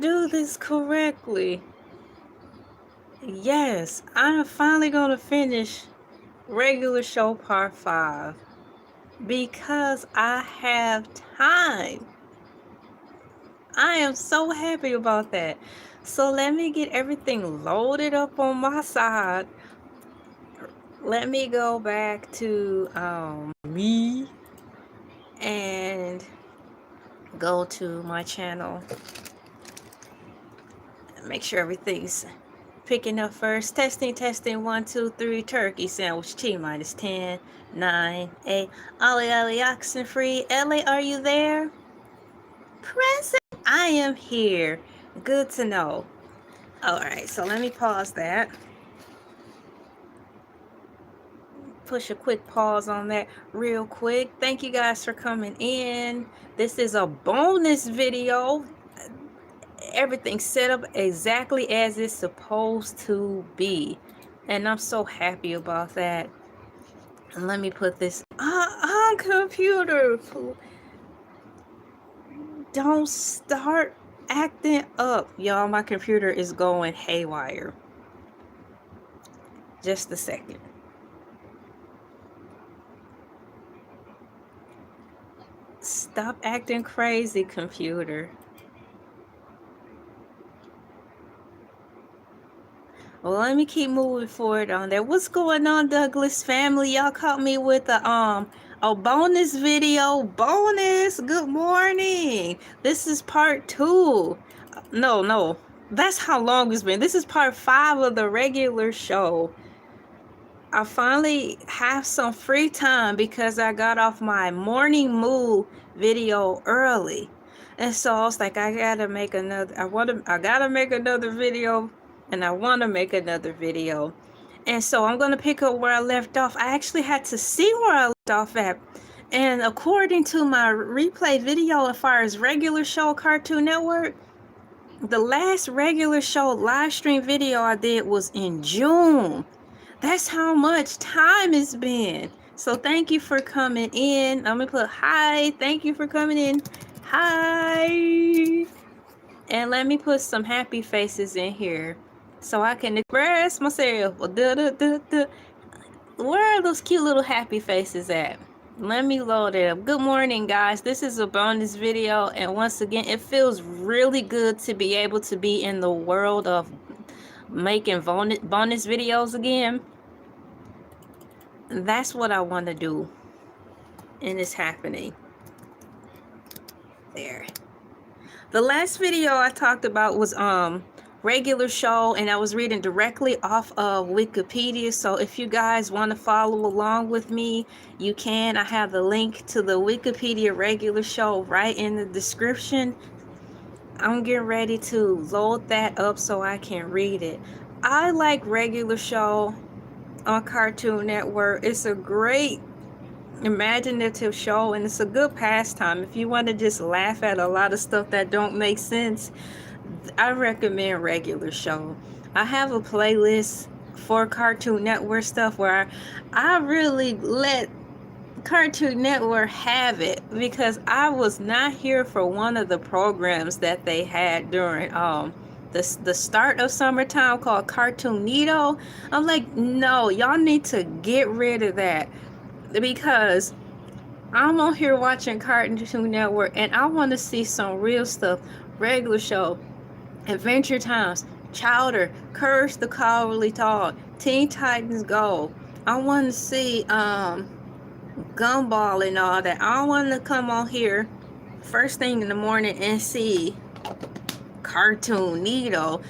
do this correctly? Yes, I'm finally gonna finish regular show part 5 because I have time. I am so happy about that. So let me get everything loaded up on my side. Let me go back to me and go to my channel. Make sure everything's picking up first. Testing, 1, 2, 3. Turkey sandwich T minus 10, 9, 8. Ollie oxen free. Ellie, are you there? Present. I am here. Good to know. Alright, so let me pause that. Push a quick pause on that real quick. Thank you guys for coming in. This is a bonus video. Everything's set up exactly as it's supposed to be, and I'm so happy about that. And let me put this on computer. Don't start acting up, y'all. My computer is going haywire. Just a second. Stop acting crazy, computer. Well, let me keep moving forward on there. What's going on, Douglas family? Y'all caught me with a bonus video. Bonus. Good morning. This is part 2. No. That's how long it's been. This is part 5 of the regular show. I finally have some free time because I got off my morning mood video early. And so I was like, I gotta make another video. And I want to make another video. And so I'm going to pick up where I left off. I actually had to see where I left off at. And according to my replay video, as far as regular show Cartoon Network, the last regular show live stream video I did was in June. That's how much time it's been. So thank you for coming in. I'm going to put hi. Thank you for coming in. Hi. And let me put some happy faces in here, so I can express myself. Where are those cute little happy faces at? Let me load it up. Good morning, guys. This is a bonus video. And once again, it feels really good to be able to be in the world of making bonus videos again. That's what I want to do. And it's happening. There. The last video I talked about was regular show, and I was reading directly off of Wikipedia. So if you guys want to follow along with me, you can. I have the link to the Wikipedia regular show right in the description. I'm getting ready to load that up so I can read it. I like regular show on Cartoon Network. It's a great imaginative show, and it's a good pastime. If you want to just laugh at a lot of stuff that don't make sense, I recommend regular show. I have a playlist for Cartoon Network stuff where I really let Cartoon Network have it, because I was not here for one of the programs that they had during the start of summertime called Cartoonito. I'm like, no, y'all need to get rid of that, because I'm on here watching Cartoon Network and I want to see some real stuff. Regular show, Adventure Times, Chowder, Courage the Cowardly Dog, Teen Titans Go. I want to see Gumball and all that. I want to come on here first thing in the morning and see Cartoonito.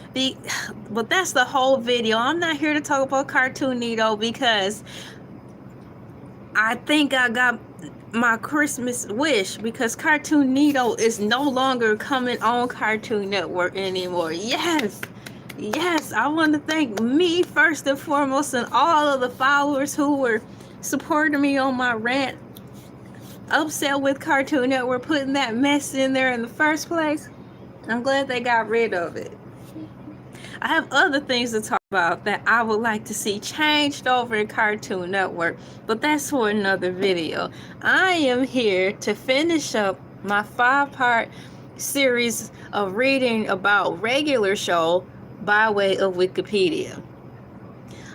But that's the whole video. I'm not here to talk about Cartoonito because I think I got my Christmas wish, because Cartoonito is no longer coming on Cartoon Network anymore. Yes, I want to thank me first and foremost, and all of the followers who were supporting me on my rant, upset with Cartoon Network putting that mess in there in the first place. I'm glad they got rid of it. I have other things to talk about that I would like to see changed over in Cartoon Network, but that's for another video. I am here to finish up my 5-part series of reading about regular show by way of Wikipedia.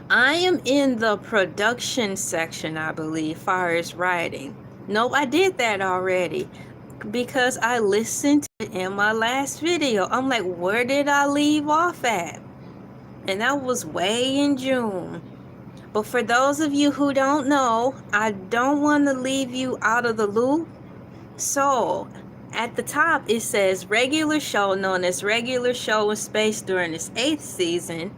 I am in the production section, I believe, far as writing. Nope, I did that already because I listened to it in my last video. I'm like, where did I leave off at? And that was way in June. But for those of you who don't know, I don't want to leave you out of the loop. So at the top it says regular show, known as Regular Show in Space during its 8th season,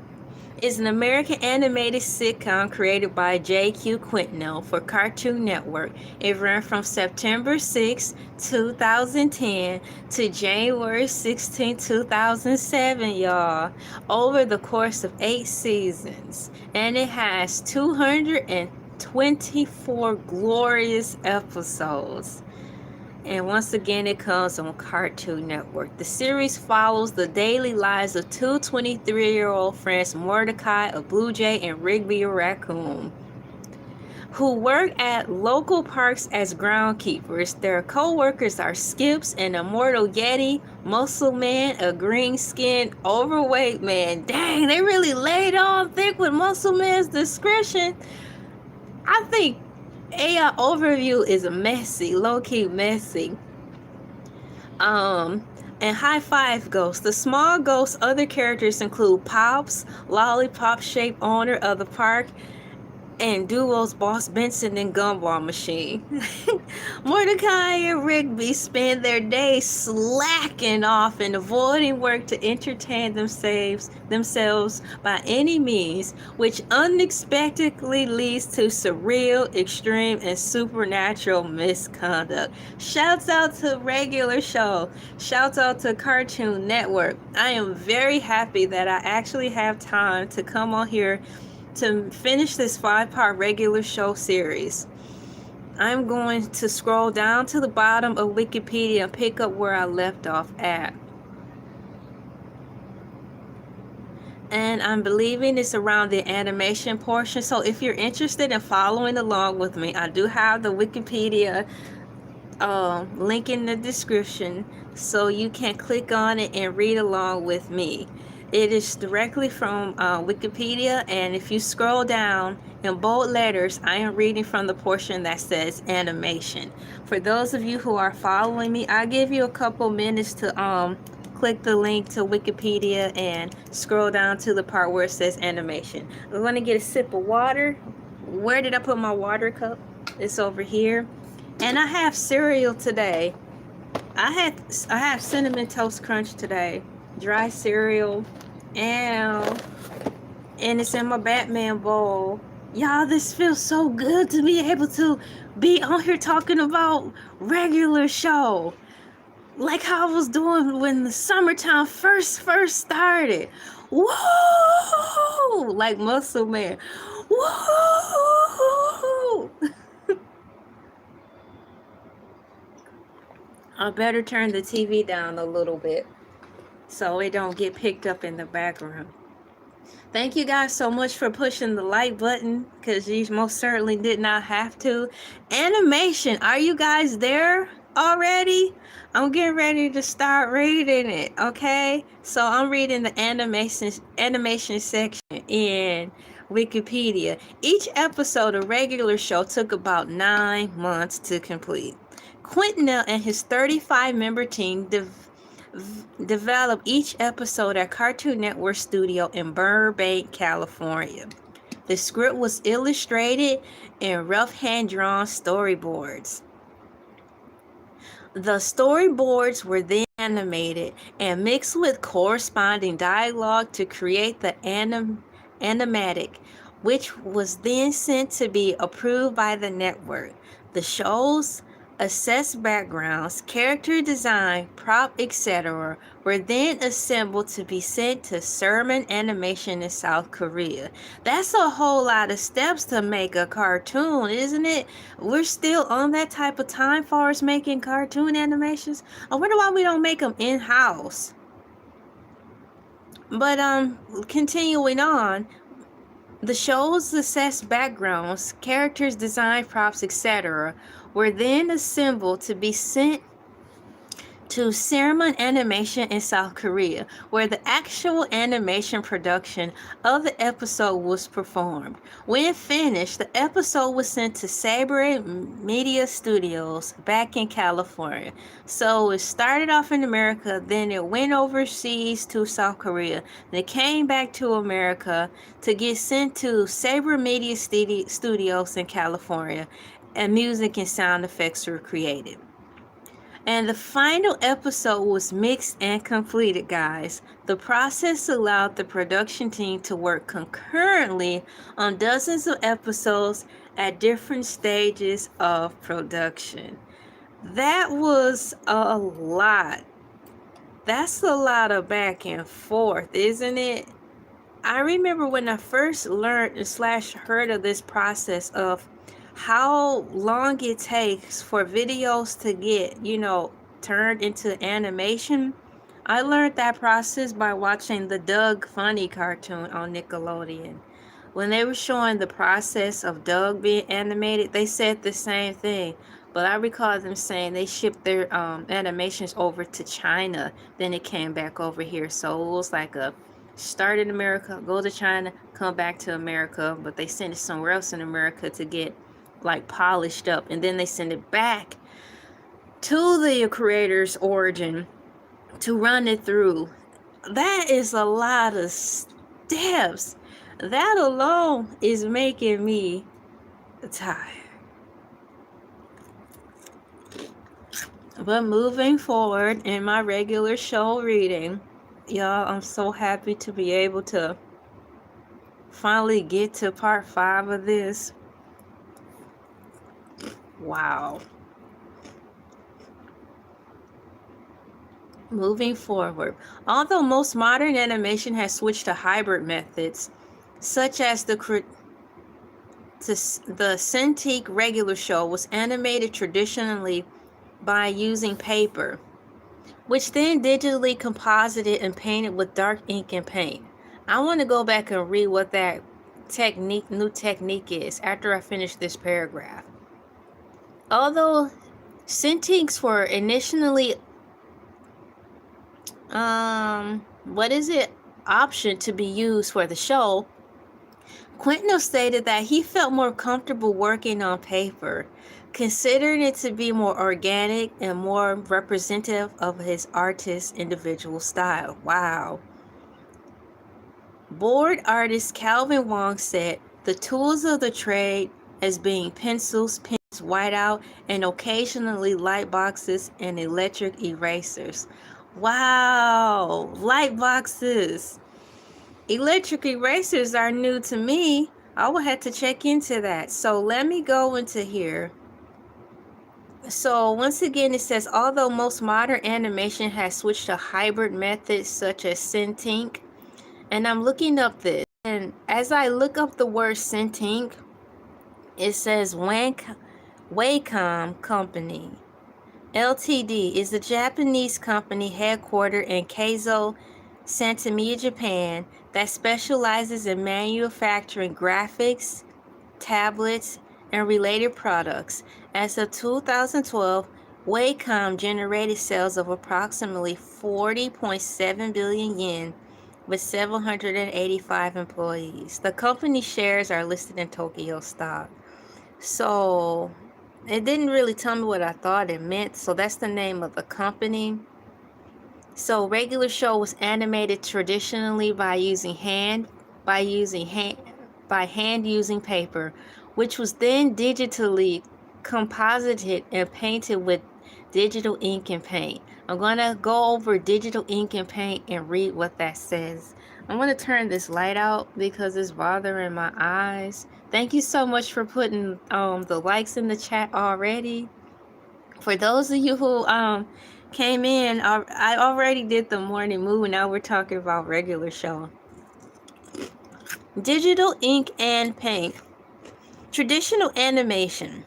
is an American animated sitcom created by J.Q. Quintel for Cartoon Network. It ran from September 6, 2010 to January 16, 2007, y'all, over the course of 8 seasons. And it has 224 glorious episodes. And once again, it comes on Cartoon Network. The series follows the daily lives of two 23-year-old friends, Mordecai, a blue jay, and Rigby, a raccoon, who work at local parks as groundkeepers. Their co-workers are Skips, an immortal yeti, Muscle Man, a green-skinned, overweight man. Dang, they really laid on thick with Muscle Man's description. I think AI overview is messy, low-key messy. And High Five Ghost. The small ghost other characters include Pops, lollipop-shaped owner of the park, and duos Boss Benson and Gumball Machine. Mordecai and Rigby spend their days slacking off and avoiding work to entertain themselves by any means, which unexpectedly leads to surreal, extreme, and supernatural misconduct. Shouts out to Regular Show. Shouts out to Cartoon Network. I am very happy that I actually have time to come on here to finish this 5-part regular show series. I'm going to scroll down to the bottom of Wikipedia and pick up where I left off at. And I'm believing it's around the animation portion. So if you're interested in following along with me, I do have the Wikipedia link in the description, so you can click on it and read along with me. It is directly from Wikipedia, and if you scroll down in bold letters, I am reading from the portion that says animation. For those of you who are following me, I'll give you a couple minutes to click the link to Wikipedia and scroll down to the part where it says animation. I'm going to get a sip of water. Where did I put my water cup? It's over here. And I have cereal today. I have Cinnamon Toast Crunch today. Dry cereal. And it's in my Batman bowl. Y'all, this feels so good to be able to be on here talking about regular show. Like how I was doing when the summertime first started. Woo! Like Muscle Man. Woo! I better turn the TV down a little bit so it don't get picked up in the background. Thank you guys so much for pushing the like button, because you most certainly did not have to. Animation, are you guys there already? I'm getting ready to start reading it, okay? So I'm reading the animation section in Wikipedia. Each episode of regular show took about 9 months to complete. Quintel and his 35-member team developed each episode at Cartoon Network Studio in Burbank, California. The script was illustrated in rough hand-drawn storyboards. The storyboards were then animated and mixed with corresponding dialogue to create the animatic, which was then sent to be approved by the network. The show's assessed backgrounds, character design, prop, etc. were then assembled to be sent to Sermon Animation in South Korea. That's a whole lot of steps to make a cartoon, isn't it? We're still on that type of time far as making cartoon animations. I wonder why we don't make them in-house. But continuing on, the show's assessed backgrounds, characters, design, props, etc. were then assembled to be sent to Ceremon Animation in South Korea, where the actual animation production of the episode was performed. When finished, the episode was sent to Sabre Media Studios back in California. So it started off in America, then it went overseas to South Korea, then it came back to America to get sent to Sabre Media Studios in California, and music and sound effects were created. And the final episode was mixed and completed, guys. The process allowed the production team to work concurrently on dozens of episodes at different stages of production. That was a lot. That's a lot of back and forth, isn't it? I remember when I first learned / heard of this process of how long it takes for videos to get, turned into animation. I learned that process by watching the Doug Funny cartoon on Nickelodeon. When they were showing the process of Doug being animated, they said the same thing. But I recall them saying they shipped their animations over to China, then it came back over here. So it was like a start in America, go to China, come back to America, but they send it somewhere else in America to get like polished up, and then they send it back to the creator's origin to run it through. That is a lot of steps. That alone is making me tired. But moving forward in my regular show reading, y'all, I'm so happy to be able to finally get to part 5 of this. Wow. Moving forward, although most modern animation has switched to hybrid methods, such as the Cintiq regular show was animated traditionally by using paper, which then digitally composited and painted with dark ink and paint. I want to go back and read what that new technique is after I finish this paragraph. Although Cintiqs were initially option to be used for the show, Quintno stated that he felt more comfortable working on paper, considering it to be more organic and more representative of his artist's individual style. Wow. Board artist Calvin Wong said the tools of the trade as being pencils, pens, whiteout, and occasionally light boxes and electric erasers. Wow, light boxes. Electric erasers are new to me. I will have to check into that. So let me go into here. So once again, it says, although most modern animation has switched to hybrid methods such as Cintiq, and I'm looking up this, and as I look up the word Cintiq, it says Wacom Company Ltd. is a Japanese company headquartered in Keizo, Santamiya, Japan, that specializes in manufacturing graphics, tablets, and related products. As of 2012, Wacom generated sales of approximately 40.7 billion yen with 785 employees. The company shares are listed in Tokyo stock. So it didn't really tell me what I thought it meant, so that's the name of the company. So regular show was animated traditionally by hand using paper, which was then digitally composited and painted with digital ink and paint. I'm going to go over digital ink and paint and read what that says. I'm going to turn this light out because it's bothering my eyes. Thank you so much for putting the likes in the chat already. For those of you who came in, I already did the morning move. Now we're talking about regular show. Digital ink and paint. Traditional animation.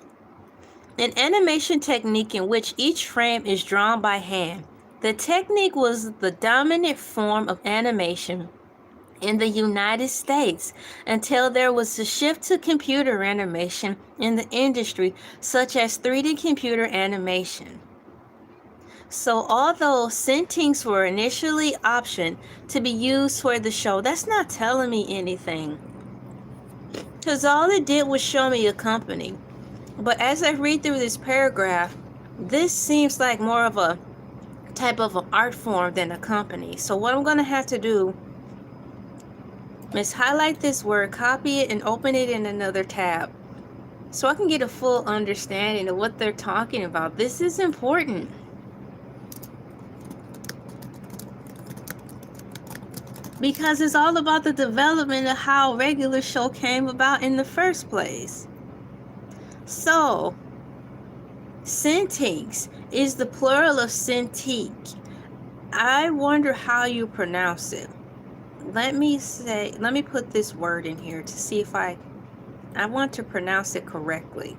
An animation technique in which each frame is drawn by hand. The technique was the dominant form of animation in the United States until there was a shift to computer animation in the industry, such as 3D computer animation. So although syntings were initially optioned to be used for the show, that's not telling me anything. Because all it did was show me a company. But as I read through this paragraph, this seems like more of a type of an art form than a company. So what I'm going to have to do is highlight this word, copy it, and open it in another tab so I can get a full understanding of what they're talking about. This is important. Because it's all about the development of how regular show came about in the first place. So, Cintiqs is the plural of Cintiq. I wonder how you pronounce it. Let me put this word in here to see if I want to pronounce it correctly.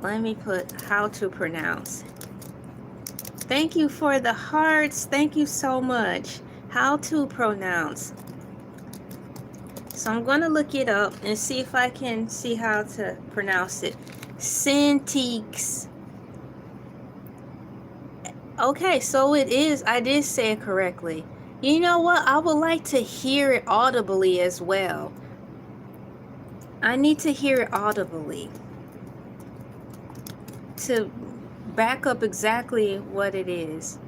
Let me put how to pronounce. Thank you for the hearts. Thank you so much. How to pronounce. So I'm going to look it up and see if I can see how to pronounce it. Cintiqs. Okay, so it is. I did say it correctly. You know what? I would like to hear it audibly as well. I need to hear it audibly to back up exactly what it is.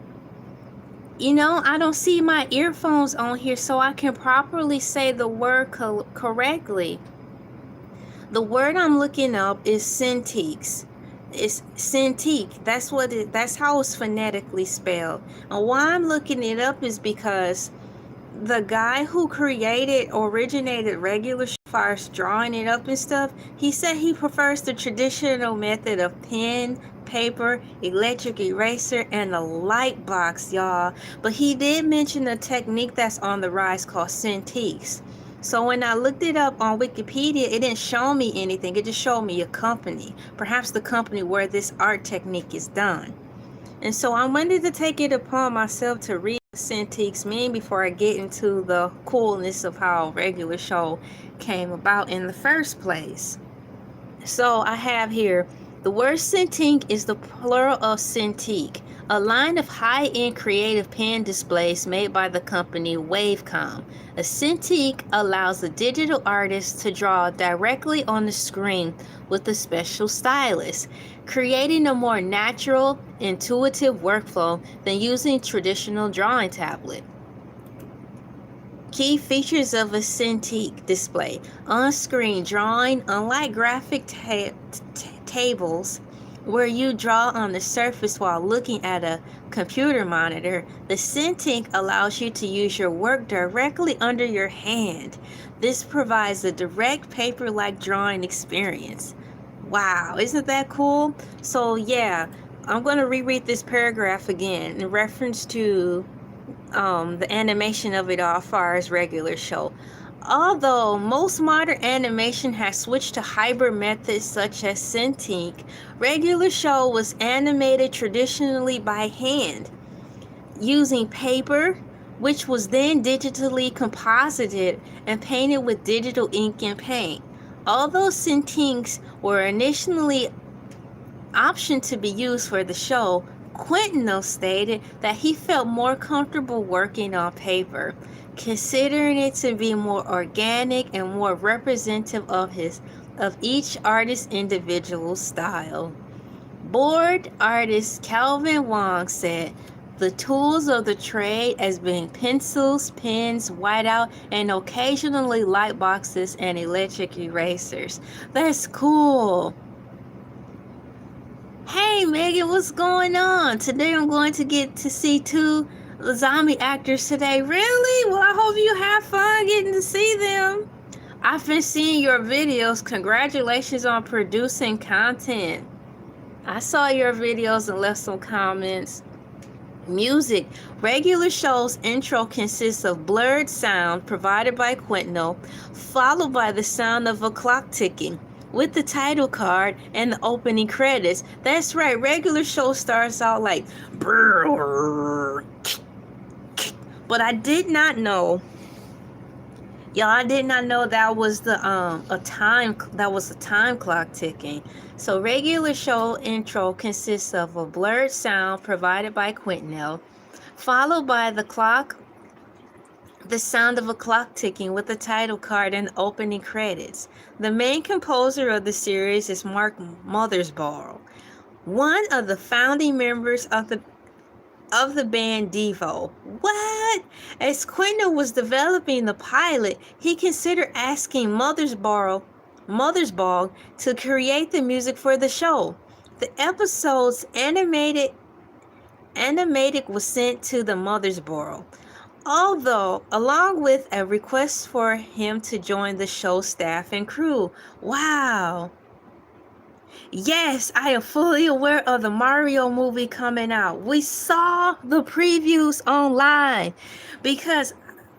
You know, I don't see my earphones on here so I can properly say the word correctly. The word I'm looking up is Cintiqs. It's Cintiq. That's how it's phonetically spelled. And why I'm looking it up is because the guy who originated regular fires, drawing it up and stuff, he said he prefers the traditional method of pen, paper, electric eraser, and a light box, y'all. But he did mention a technique that's on the rise called Cintiqs. So when I looked it up on Wikipedia, it didn't show me anything. It just showed me a company, perhaps the company where this art technique is done. And so I wanted to take it upon myself to read what Cintiqs mean before I get into the coolness of how regular show came about in the first place. So I have here, the word Cintiq is the plural of Cintiq, a line of high-end creative pen displays made by the company Wavecom. A Cintiq allows a digital artist to draw directly on the screen with a special stylus, creating a more natural, intuitive workflow than using traditional drawing tablet. Key features of a Cintiq display: on-screen drawing. Unlike graphic tables where you draw on the surface while looking at a computer monitor, the Cintiq allows you to use your work directly under your hand. This provides a direct paper-like drawing experience. Wow, isn't that cool? So yeah, I'm going to reread this paragraph again in reference to the animation of it all as far as regular show. Although most modern animation has switched to hybrid methods such as Cintiq, regular show was animated traditionally by hand, using paper, which was then digitally composited and painted with digital ink and paint. Although Cintiqs were initially optioned to be used for the show, Quintino stated that he felt more comfortable working on paper, considering it to be more organic and more representative of each artist's individual style. Board artist Calvin Wong said, "The tools of the trade as being pencils, pens, whiteout, and occasionally light boxes and electric erasers." That's cool. Hey Megan, what's going on? Today I'm going to get to see 2 zombie actors today. Really? Well, I hope you have fun getting to see them. I've been seeing your videos. Congratulations on producing content. I saw your videos and left some comments. Music. Regular show's intro consists of blurred sound provided by Quintino, followed by the sound of a clock ticking, with the title card and the opening credits. That's right, regular show starts out like brrr, but I did not know Y'all, I did not know that was a time clock ticking. So regular show intro consists of a blurred sound provided by Quintel, followed by the sound of a clock ticking with the title card and opening credits. The main composer of the series is Mark Mothersbaugh, one of the founding members of the band Devo. What? As Quintel was developing the pilot, he considered asking Mothersbaugh to create the music for the show. The episode's animated was sent to the Mothersbaugh, although along with a request for him to join the show staff and crew. Wow. Yes, I am fully aware of the Mario movie coming out. We saw the previews online because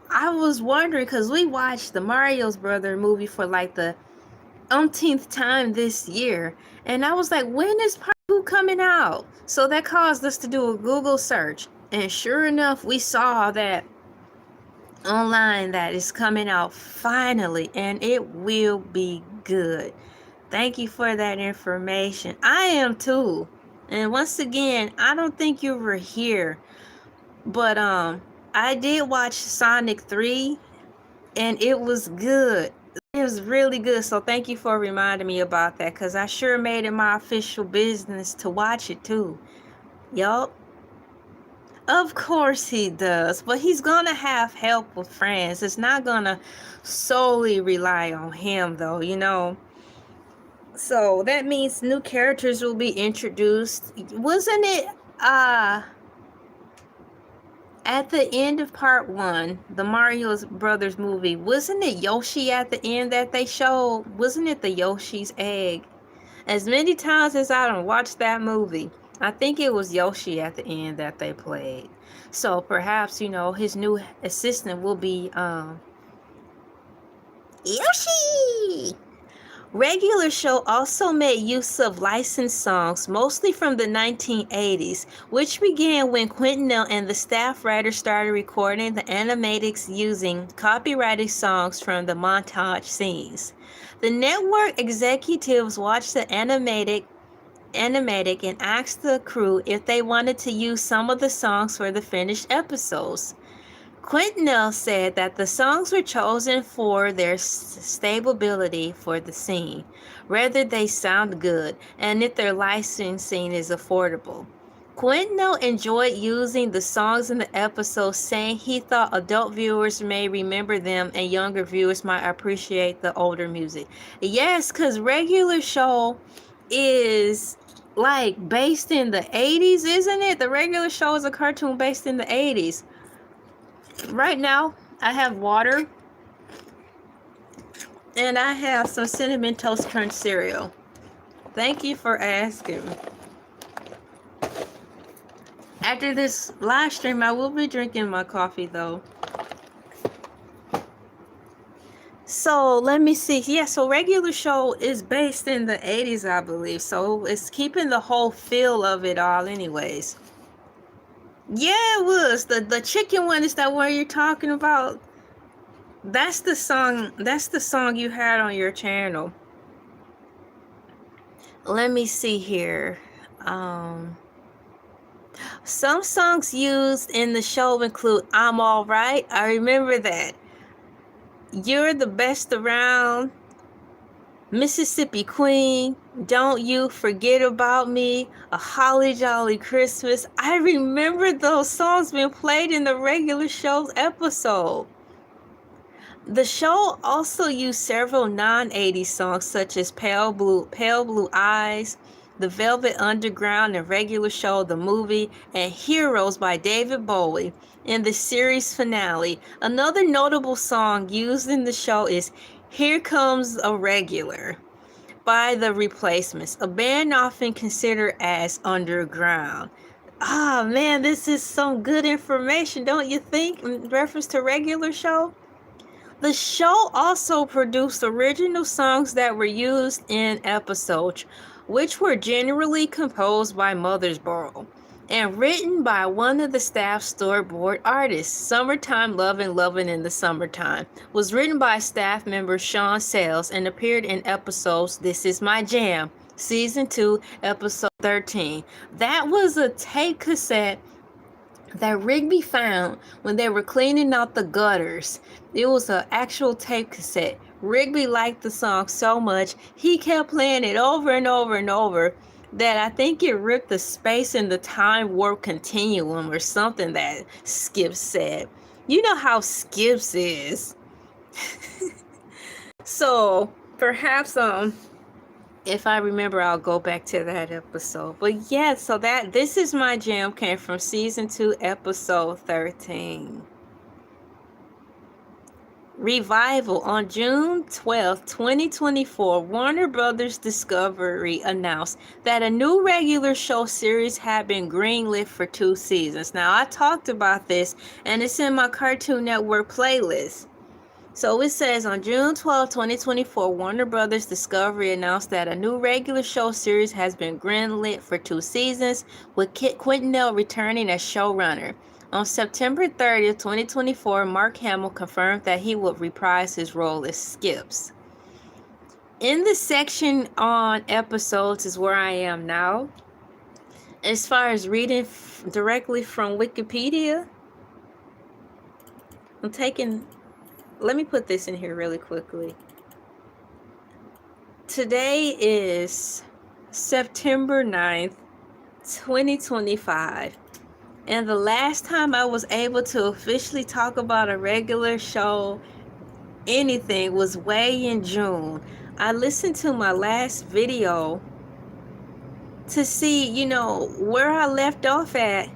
I was wondering, because we watched the Mario's Brother movie for like the umpteenth time this year, and I was like, when is part 2 coming out? So that caused us to do a Google search, and sure enough, we saw that online that is coming out finally, and it will be good. Thank you for that information. I am too. And once again, I don't think you were here, but I did watch Sonic 3 and it was good. It was really good. So thank you for reminding me about that, cuz I sure made it my official business to watch it too. Yup. Of course he does, but he's gonna have help with friends. It's not gonna solely rely on him though, you know. So that means new characters will be introduced. Wasn't it at the end of part 1, the Mario Brothers movie, wasn't it Yoshi at the end that they showed? Wasn't it the Yoshi's egg? As many times as I don't watch that movie, I think it was Yoshi at the end that they played. So perhaps, you know, his new assistant will be Yoshi. Regular Show also made use of licensed songs, mostly from the 1980s, which began when Quintel and the staff writers started recording the animatics using copyrighted songs from the montage scenes. The network executives watched the animatic and asked the crew if they wanted to use some of the songs for the finished episodes. Quintel said that the songs were chosen for their stability for the scene, whether they sound good, and if their licensing is affordable. Quintel enjoyed using the songs in the episode, saying he thought adult viewers may remember them and younger viewers might appreciate the older music. Yes, because Regular Show is like based in the 80s, isn't it? The Regular Show is a cartoon based in the 80s. Right now, I have water and I have some Cinnamon Toast Crunch cereal. Thank you for asking. After this live stream, I will be drinking my coffee though. So let me see. Yeah, so Regular Show is based in the 80s, I believe. So it's keeping the whole feel of it all anyways. Yeah, it was. The chicken one, is that what you're talking about? That's the song you had on your channel. Let me see here. Some songs used in the show include I'm Alright. I remember that. You're the Best Around. Mississippi Queen, Don't You Forget About Me, A Holly Jolly Christmas. I remember those songs being played in the Regular Show's episode. The show also used several non-80s songs such as Pale Blue Eyes, The Velvet Underground, and Regular Show, the movie, and Heroes by David Bowie in the series finale. Another notable song used in the show is Here Comes a Regular by The Replacements, a band often considered as underground. Ah, man, this is some good information, don't you think, in reference to Regular Show? The show also produced original songs that were used in episodes, which were generally composed by Mothersbaugh. and written by one of the staff storyboard artists. Summertime Lovin' Lovin' in the Summertime was written by staff member Sean Sales and appeared in episodes This Is My Jam, Season 2, Episode 13. That was a tape cassette that Rigby found when they were cleaning out the gutters. It was an actual tape cassette. Rigby liked the song so much, he kept playing it over and over and over that I think it ripped the space in the time warp continuum or something that Skips said. You know how Skips is. So perhaps if I remember, I'll go back to that episode. But yeah, so This Is My Jam came from season 2, episode 13. Revival. On June 12, 2024, Warner Brothers Discovery announced that a new regular show series had been greenlit for 2 seasons. Now, I talked about this, and it's in my Cartoon Network playlist. So it says on June 12, 2024, Warner Brothers Discovery announced that a new regular show series has been greenlit for 2 seasons, with Kit Quintenell returning as showrunner. On September 30th, 2024, Mark Hamill confirmed that he would reprise his role as Skips. In the section on episodes is where I am now. As far as reading directly from Wikipedia, let me put this in here really quickly. Today is September 9th, 2025. And the last time I was able to officially talk about a regular show, anything, was way in June. I listened to my last video to see, where I left off at.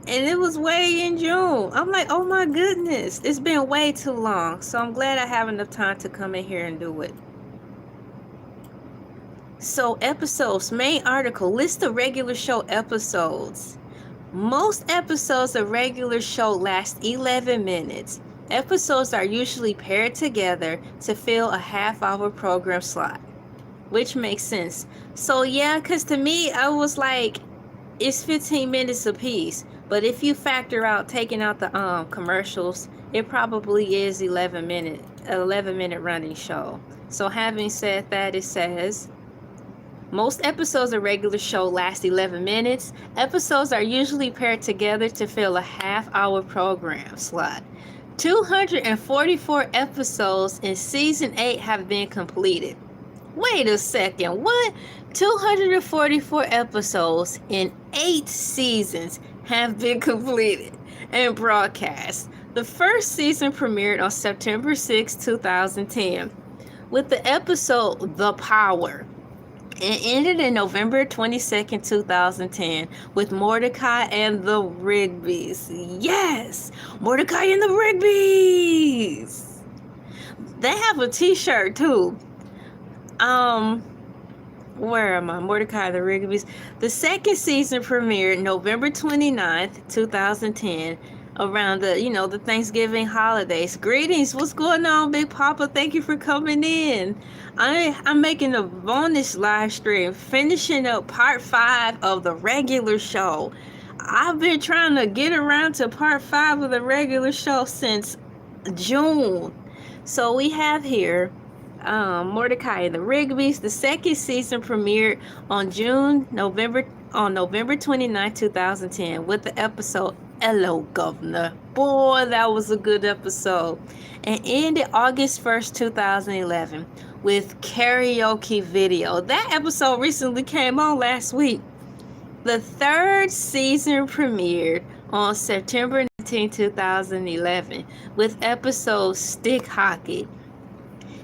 And it was way in June. I'm like, oh my goodness, it's been way too long. So I'm glad I have enough time to come in here and do it. So episodes, main article, list of regular show episodes. Most episodes of regular show last 11 minutes. Episodes are usually paired together to fill a half-hour program slot, which makes sense. So yeah, because to me, I was like, it's 15 minutes a piece. But if you factor out taking out the commercials, it probably is 11 minute running show. So having said that, it says most episodes of regular show last 11 minutes. Episodes are usually paired together to fill a half-hour program slot. 244 episodes in season 8 have been completed. Wait a second, what? 244 episodes in 8 seasons have been completed and broadcast. The first season premiered on September 6, 2010, with the episode The Power, and ended in November 22nd, 2010, with Mordecai and the Rigbys. Yes! Mordecai and the Rigbys! They have a t-shirt too. Where am I? Mordecai the Rigbys. The second season premiered November 29th, 2010, around the Thanksgiving holidays. Greetings. What's going on, Big Papa? Thank you for coming in. I'm making a bonus live stream, finishing up part 5 of the regular show. I've been trying to get around to part 5 of the regular show since June. So we have here Mordecai and the Rigbys. The second season premiered on November 29, 2010, with the episode Hello Governor. Boy, that was a good episode. And ended August 1st, 2011 with Karaoke Video. That episode recently came on last week. The third season premiered on September 19, 2011 with episode Stick Hockey,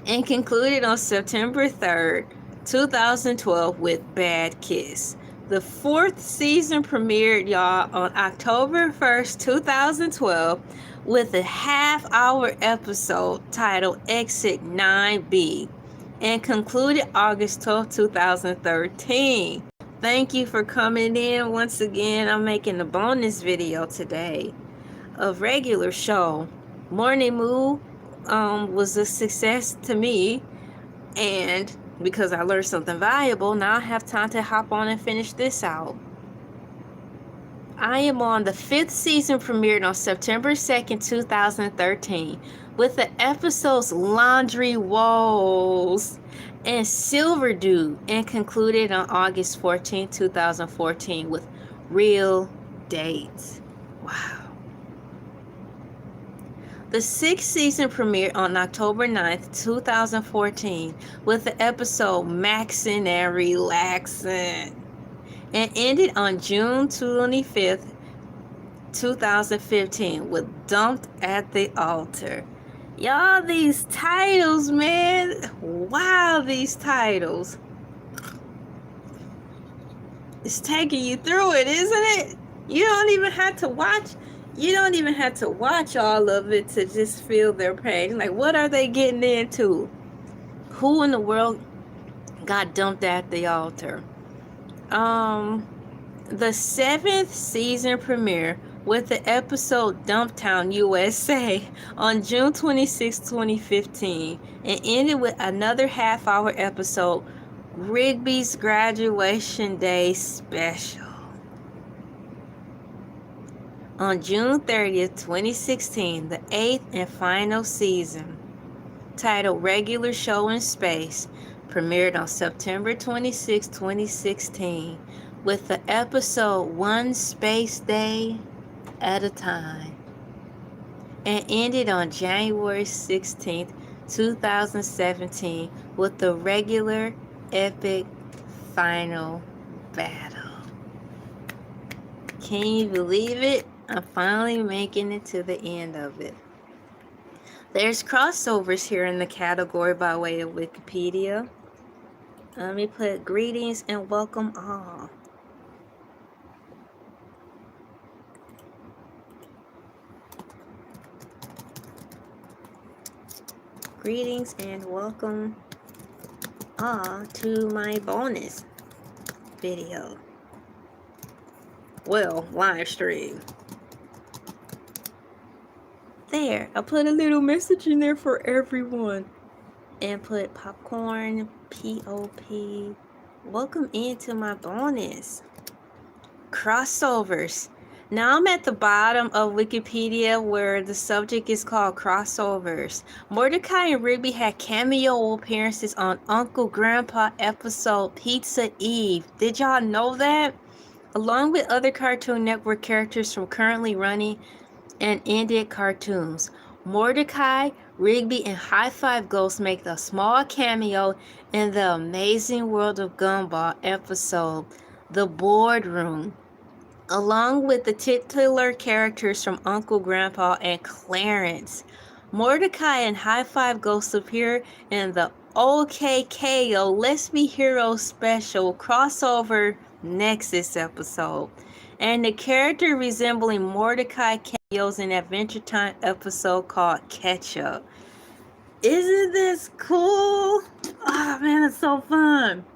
and concluded on September 3rd, 2012 with Bad Kiss. The fourth season premiered, y'all, on October 1st, 2012 with a half-hour episode titled Exit 9B, and concluded August 12, 2013. Thank you for coming in once again. I'm making a bonus video today of regular show. Morning Moo was a success to me, and because I learned something valuable, now I have time to hop on and finish this out. I am on the 5th season, premiered on September 2nd, 2013, with the episodes Laundry Woes and Silver Dew, and concluded on August 14, 2014, with real dates. Wow. The 6th season premiered on October 9th, 2014, with the episode Maxin' and Relaxin', and ended on June 25th, 2015, with Dumped at the Altar. Y'all, these titles, man. Wow, these titles. It's taking you through it, isn't it? You don't even have to watch all of it to just feel their pain. Like, what are they getting into? Who in the world got dumped at the altar? The 7th season premiere with the episode Dumptown, USA on June 26, 2015, and ended with another half-hour episode, Rigby's Graduation Day Special. On June 30th, 2016, the 8th and final season, titled Regular Show in Space, premiered on September 26, 2016, with the episode One Space Day at a Time, and ended on January 16, 2017, with the regular epic final battle. Can you believe it? I'm finally making it to the end of it. There's crossovers here in the category by way of Wikipedia. Let me put greetings and welcome all. Greetings and welcome all to my bonus video. Well, live stream. There, I put a little message in there for everyone. And put popcorn, POP. Welcome into my bonus. Crossovers. Now I'm at the bottom of Wikipedia where the subject is called crossovers. Mordecai and Rigby had cameo appearances on Uncle Grandpa episode Pizza Eve. Did y'all know that? Along with other Cartoon Network characters from currently running and ended cartoons. Mordecai, Rigby, and High Five Ghost make a small cameo in the Amazing World of Gumball episode, The Boardroom, along with the titular characters from Uncle Grandpa and Clarence. Mordecai and High Five Ghost appear in the OKKO Let's Be Heroes special crossover Nexus episode, and the character resembling Mordecai cameos in Adventure Time episode called Catch Up. Isn't this cool? Oh man, it's so fun.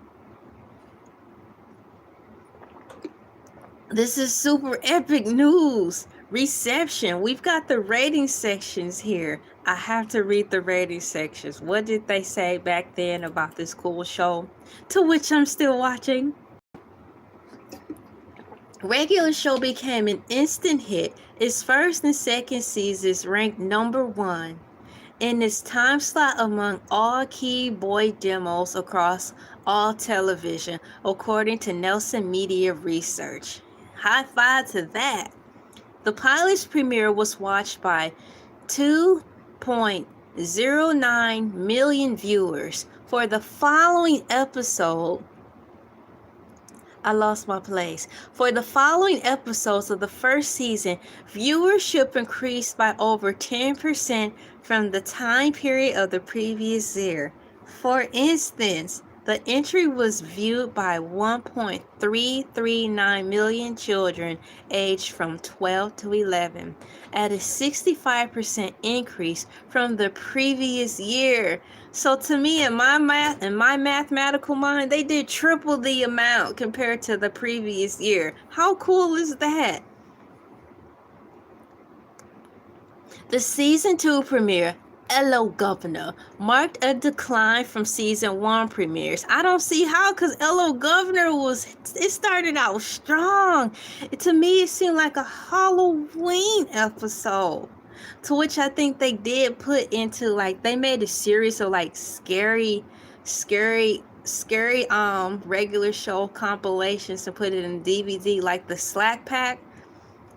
This is super epic news. Reception. We've got the rating sections here. I have to read the rating sections. What did they say back then about this cool show? To which I'm still watching. Regular show became an instant hit. Its first and second seasons ranked number 1 in its time slot among all key boy demos across all television, according to Nelson Media Research. High five to that. The pilot's premiere was watched by 2.09 million viewers. For the following episode, I lost my place. For the following episodes of the first season, viewership increased by over 10% from the time period of the previous year. For instance, the entry was viewed by 1.339 million children aged from 12 to 11, at a 65% increase from the previous year. So to me, in my mathematical mind, they did triple the amount compared to the previous year. How cool is that? The season 2 premiere Hello Governor marked a decline from season 1 premieres. I don't see how, because Hello Governor it started out strong. To me, it seemed like a Halloween episode, to which I think they did put into, like, they made a series of like scary regular show compilations to put it in DVD, like the Slack Pack.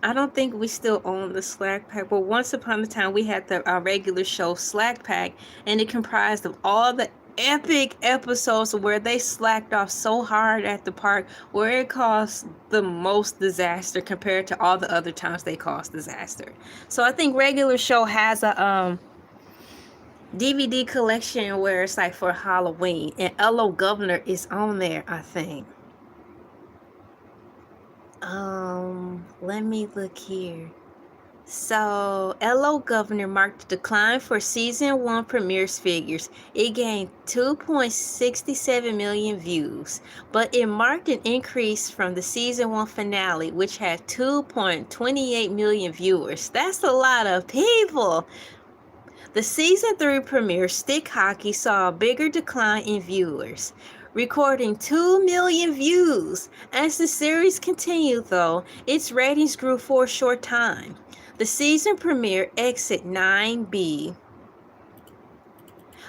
I don't think we still own the Slack Pack, but once upon a time we had our regular show Slack Pack, and it comprised of all the epic episodes where they slacked off so hard at the park, where it caused the most disaster compared to all the other times they caused disaster. So I think regular show has a DVD collection where it's like for Halloween, and Hello Governor is on there, I think. Let me look here. So, Hello Governor marked a decline for season 1 premieres figures. It gained 2.67 million views, but it marked an increase from the season 1 finale, which had 2.28 million viewers. That's a lot of people. The season 3 premiere, Stick Hockey, saw a bigger decline in viewers, recording 2 million views. As the series continued, though, its ratings grew for a short time. The season premiere, Exit 9B,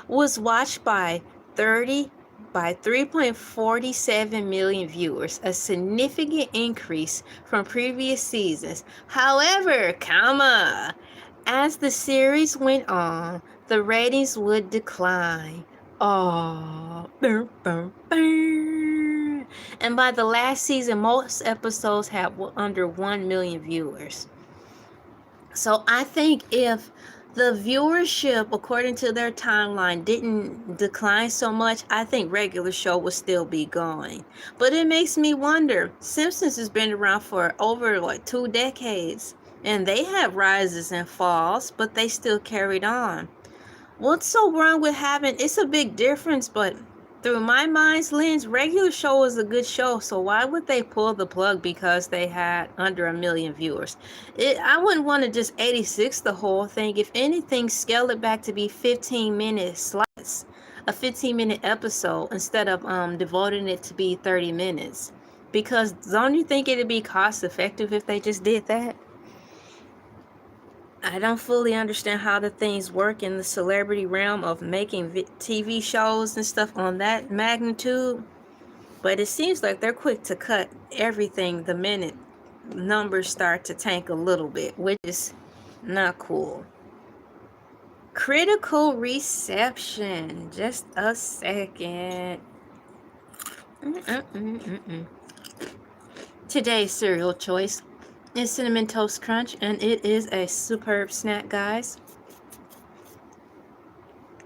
was watched by 3.47 million viewers, a significant increase from previous seasons. However, as the series went on, the ratings would decline. And by the last season, most episodes had under 1 million viewers. So I think if the viewership, according to their timeline, didn't decline so much, I think regular show would still be going. But it makes me wonder, Simpsons has been around for over 2 decades, and they had rises and falls, but they still carried on. What's so wrong with having, it's a big difference, but through my mind's lens, regular show is a good show, so why would they pull the plug because they had under 1 million viewers? I wouldn't want to just 86 the whole thing. If anything, scale it back to be 15-minute slots, a 15-minute episode, instead of devoting it to be 30 minutes. Because don't you think it'd be cost effective if they just did that? I don't fully understand how the things work in the celebrity realm of making TV shows and stuff on that magnitude, but it seems like they're quick to cut everything the minute numbers start to tank a little bit, which is not cool. Critical reception. Just a second. Today's cereal choice is Cinnamon Toast Crunch, and it is a superb snack, guys.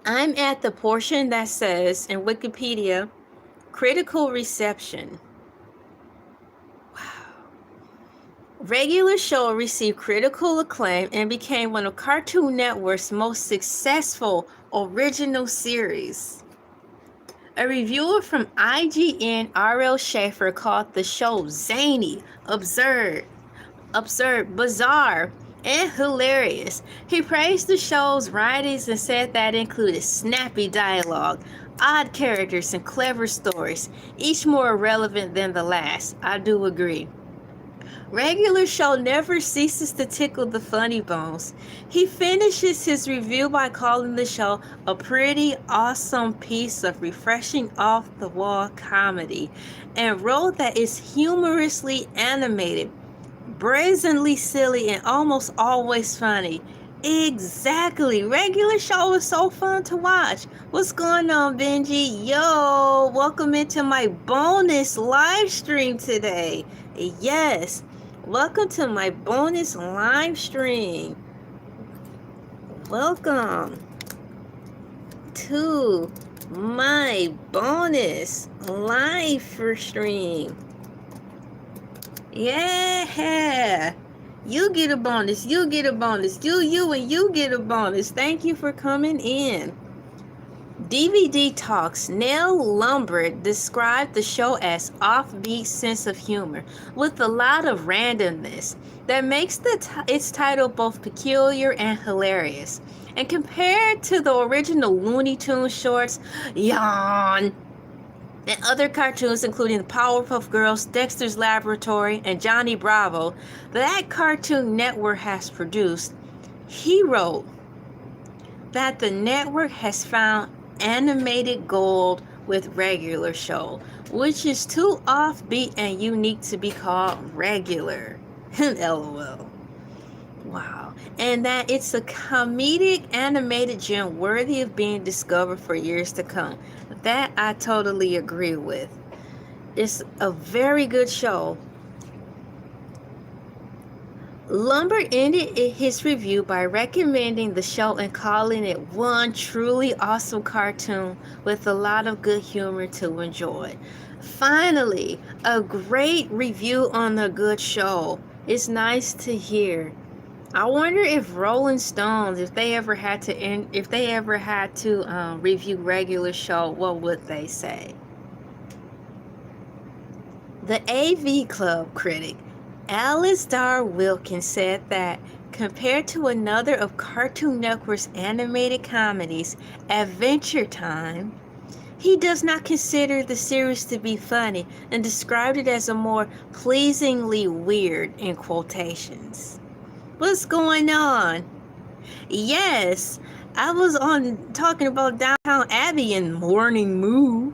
I'm at the portion that says in Wikipedia, critical reception. Wow. Regular show received critical acclaim and became one of Cartoon Network's most successful original series. A reviewer from IGN, R.L. Schaefer, called the show zany, absurd, bizarre, and hilarious. He praised the show's writings and said that it included snappy dialogue, odd characters, and clever stories, each more relevant than the last. I do agree. Regular show never ceases to tickle the funny bones. He finishes his review by calling the show a pretty awesome piece of refreshing off-the-wall comedy, and wrote that it's humorously animated, brazenly silly, and almost always funny. Exactly. Regular show is so fun to watch. What's going on, Benji? Yo, welcome into my bonus live stream today. Yes, welcome to my bonus live stream. Welcome to my bonus live stream. Yeah, you get a bonus, you get a bonus, you and you get a bonus. Thank you for coming in. DVD Talks, Neil Lumbert described the show as offbeat sense of humor with a lot of randomness that makes its title both peculiar and hilarious. And compared to the original Looney Tunes shorts, yawn, and other cartoons including the Powerpuff Girls, Dexter's Laboratory, and Johnny Bravo that Cartoon Network has produced, he wrote that the network has found animated gold with regular show, which is too offbeat and unique to be called regular. LOL. Wow. And that it's a comedic animated gem worthy of being discovered for years to come. That I totally agree with. It's a very good show. Lumbert ended his review by recommending the show and calling it one truly awesome cartoon with a lot of good humor to enjoy. Finally, a great review on a good show. It's nice to hear. I wonder if Rolling Stones, if they ever had to review regular show, what would they say? The AV Club critic Alistair Wilkins said that compared to another of Cartoon Network's animated comedies, Adventure Time, he does not consider the series to be funny and described it as a more pleasingly weird in quotations. What's going on? Yes, I was on talking about Downtown Abbey and Morning Moo.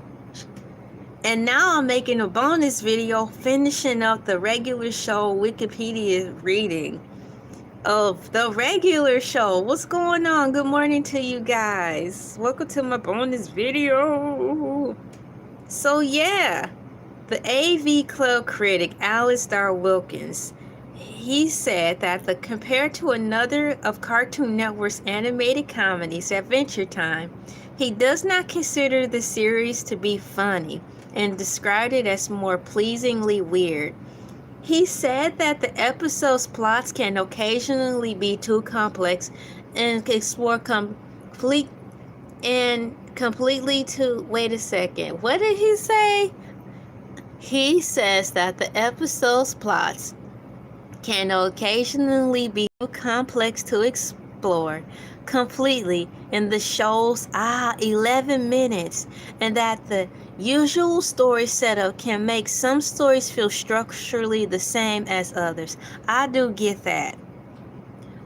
And now I'm making a bonus video finishing up the regular show Wikipedia reading of the regular show. What's going on? Good morning to you guys. Welcome to my bonus video. So yeah, the AV Club critic Alistair Wilkins, he said that compared to another of Cartoon Network's animated comedies, Adventure Time, he does not consider the series to be funny and described it as more pleasingly weird. He said that the episode's plots can occasionally be too complex and explore completely to... Wait a second. What did he say? He says that the episode's plots can occasionally be too complex to explore completely in the show's 11 minutes, and that the usual story setup can make some stories feel structurally the same as others. I do get that.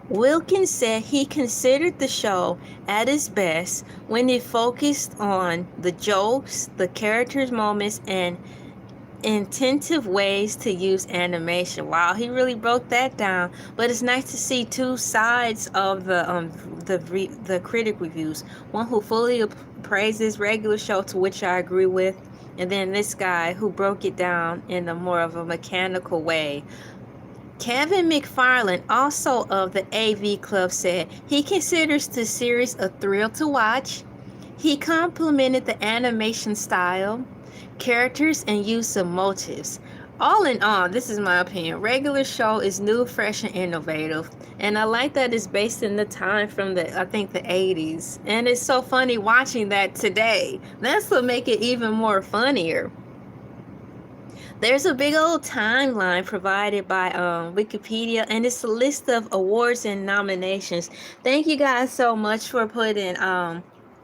Wilkins said he considered the show at its best when it focused on the jokes, the characters' moments, and intensive ways to use animation. Wow, he really broke that down. But it's nice to see two sides of the critic reviews. One who fully praises regular show, to which I agree with, and then this guy who broke it down in a more of a mechanical way. Kevin McFarland, also of the AV Club, said he considers the series a thrill to watch. He complimented the animation style, characters, and use of motifs. All in all, this is my opinion, regular show is new, fresh, and innovative, and I like that it's based in the time from the 80s, and it's so funny watching that today. That's what make it even more funnier. There's a big old timeline provided by Wikipedia, and it's a list of awards and nominations. Thank you guys so much for putting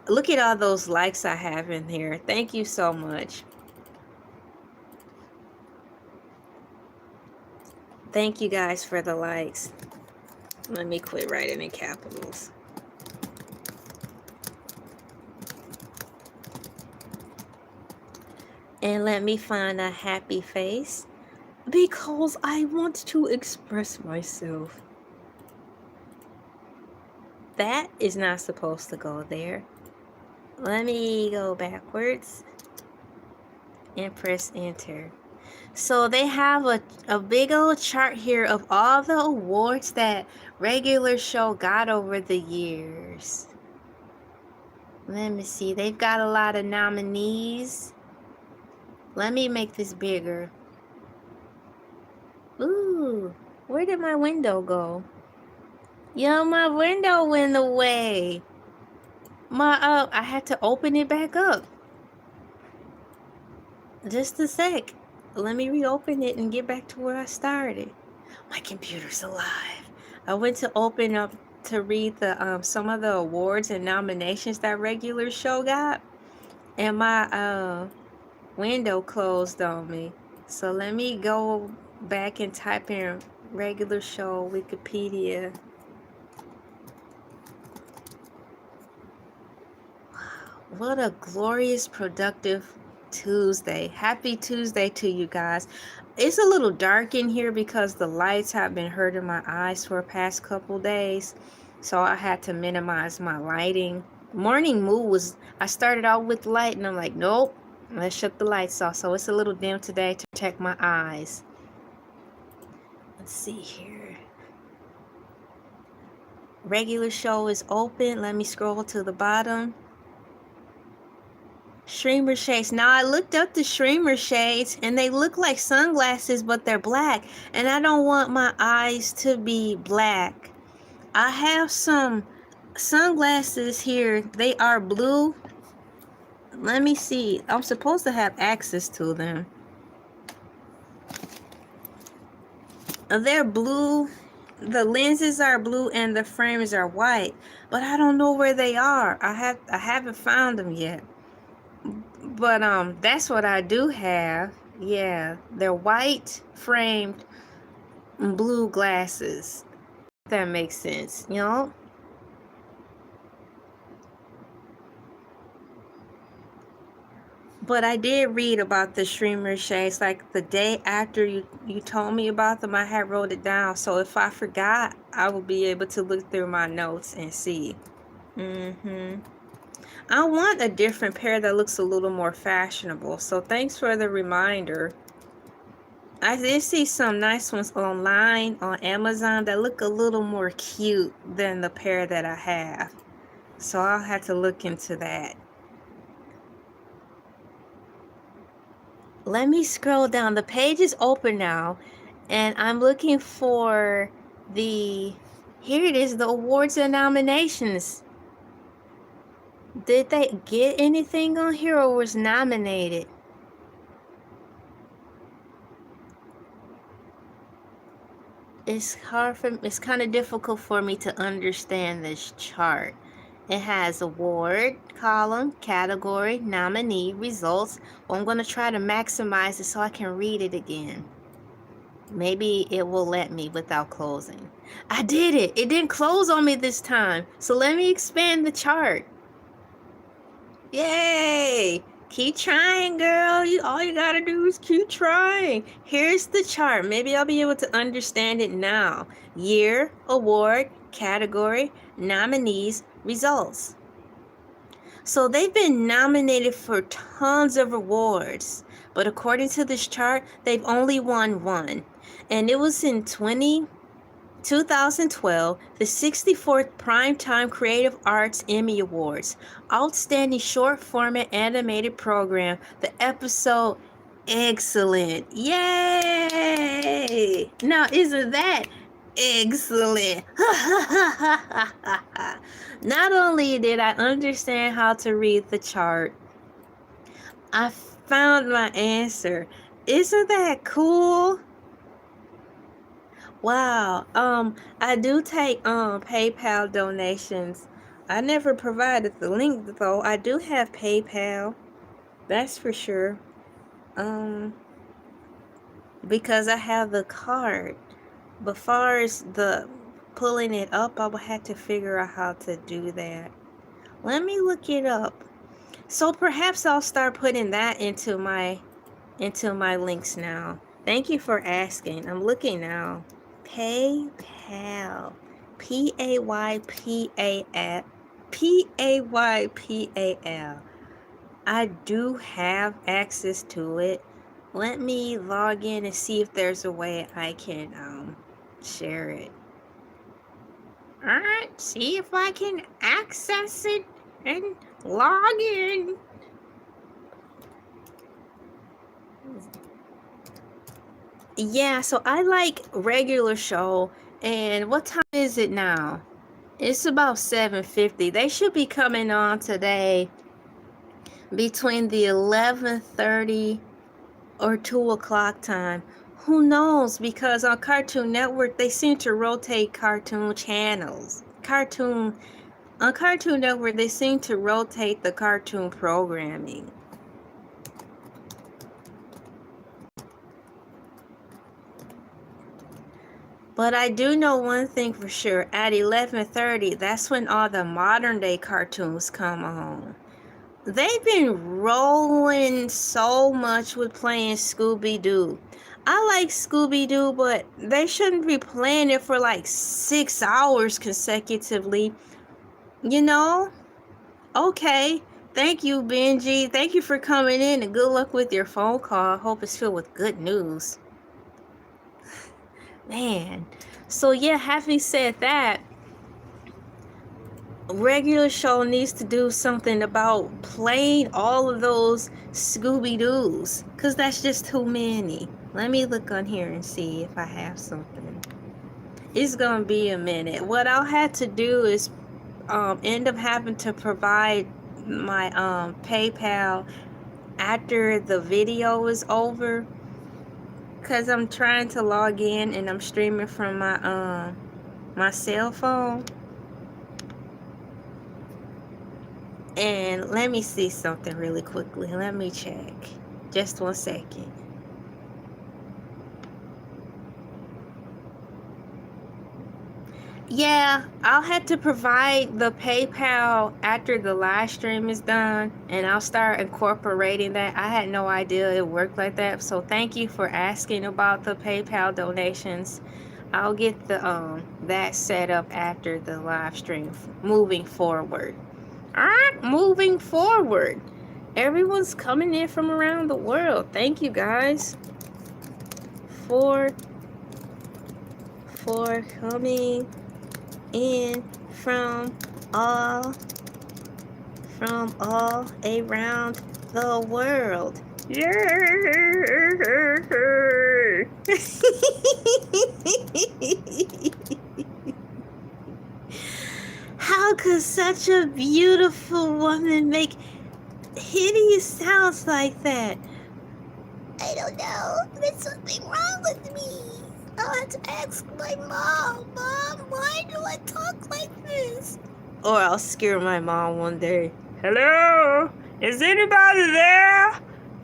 look at all those likes I have in here. Thank you so much. Thank you guys for the likes. Let me quit writing in capitals. And let me find a happy face, because I want to express myself. That is not supposed to go there. Let me go backwards and press enter. So they have a big old chart here of all the awards that regular show got over the years. Let me see. They've got a lot of nominees. Let me make this bigger. Ooh, where did my window go? Yo, my window went away. I had to open it back up. Just a sec. Let me reopen it and get back to where I started. My computer's alive. I went to open up to read the some of the awards and nominations that regular show got, and my window closed on me. So let me go back and type in regular show Wikipedia. What a glorious, productive Tuesday. Happy Tuesday to you guys. It's a little dark in here because the lights have been hurting my eyes for the past couple days. So I had to minimize my lighting. Morning mood was, I started out with light and I'm like, nope, let's shut the lights off. So it's a little dim today to protect my eyes. Let's see here. Regular show is open. Let me scroll to the bottom. Streamer shades. Now I looked up the streamer shades and they look like sunglasses, but they're black. And I don't want my eyes to be black. I have some sunglasses here. They are blue. Let me see. I'm supposed to have access to them. They're blue. The lenses are blue and the frames are white. But I don't know where they are. I haven't found them yet. But that's what I do have. Yeah, they're white framed blue glasses. If that makes sense, you know? But I did read about the streamer shades like the day after you told me about them. I had wrote it down, so if I forgot, I will be able to look through my notes and see. I want a different pair that looks a little more fashionable, so thanks for the reminder. I did see some nice ones online on Amazon that look a little more cute than the pair that I have. So I'll have to look into that. Let me scroll down. The page is open now, and I'm looking for the, here it is, the awards and nominations. Did they get anything on here or was nominated? It's kind of difficult for me to understand this chart. It has award, column, category, nominee, results. Well, I'm going to try to maximize it so I can read it again. Maybe it will let me without closing. I did it. It didn't close on me this time. So let me expand the chart. Yay! Keep trying, girl. All you gotta do is keep trying. Here's the chart. Maybe I'll be able to understand it now. Year, award, category, nominees, results. So they've been nominated for tons of awards, but according to this chart, they've only won one. And it was in 2012, the 64th Primetime Creative Arts Emmy Awards. Outstanding Short Format Animated Program. The episode, excellent. Yay! Now, isn't that excellent? Not only did I understand how to read the chart, I found my answer. Isn't that cool? Wow. I do take PayPal donations. I never provided the link though. I do have PayPal. That's for sure. Because I have the card. But far as the pulling it up, I will have to figure out how to do that. Let me look it up. So perhaps I'll start putting that into my links now. Thank you for asking. I'm looking now. PayPal. Paypal. Paypal. I do have access to it. Let me log in and see if there's a way I can share it. Alright, see if I can access it and log in. Yeah, so I like regular show. And what time is it now? It's about 7:50. They should be coming on today between the 11:30 or 2 o'clock time. Who knows? Because on Cartoon Network, they seem to rotate cartoon channels. On Cartoon Network, they seem to rotate the cartoon programming. But I do know one thing for sure. At 11:30, that's when all the modern day cartoons come on. They've been rolling so much with playing Scooby-Doo. I like Scooby-Doo, but they shouldn't be playing it for like 6 hours consecutively. You know? Okay. Thank you, Benji. Thank you for coming in, and good luck with your phone call. I hope it's filled with good news. Man. So yeah, having said that, regular show needs to do something about playing all of those Scooby-Doos, because that's just too many. Let me look on here and see if I have something. It's gonna be a minute. What I'll have to do is end up having to provide my PayPal after the video is over, because I'm trying to log in and I'm streaming from my my cell phone. And let me see something really quickly. Let me check. Just 1 second. Yeah, I'll have to provide the PayPal after the live stream is done, and I'll start incorporating that. I had no idea it worked like that, so thank you for asking about the PayPal donations. I'll get the that set up after the live stream moving forward. Alright, moving forward. Everyone's coming in from around the world. Thank you guys for coming in from all around the world. Yay! How could such a beautiful woman make hideous sounds like that? I don't know. There's something wrong with me. I'll have to ask my mom. Mom, why do I talk like this? Or I'll scare my mom one day. Hello? Is anybody there?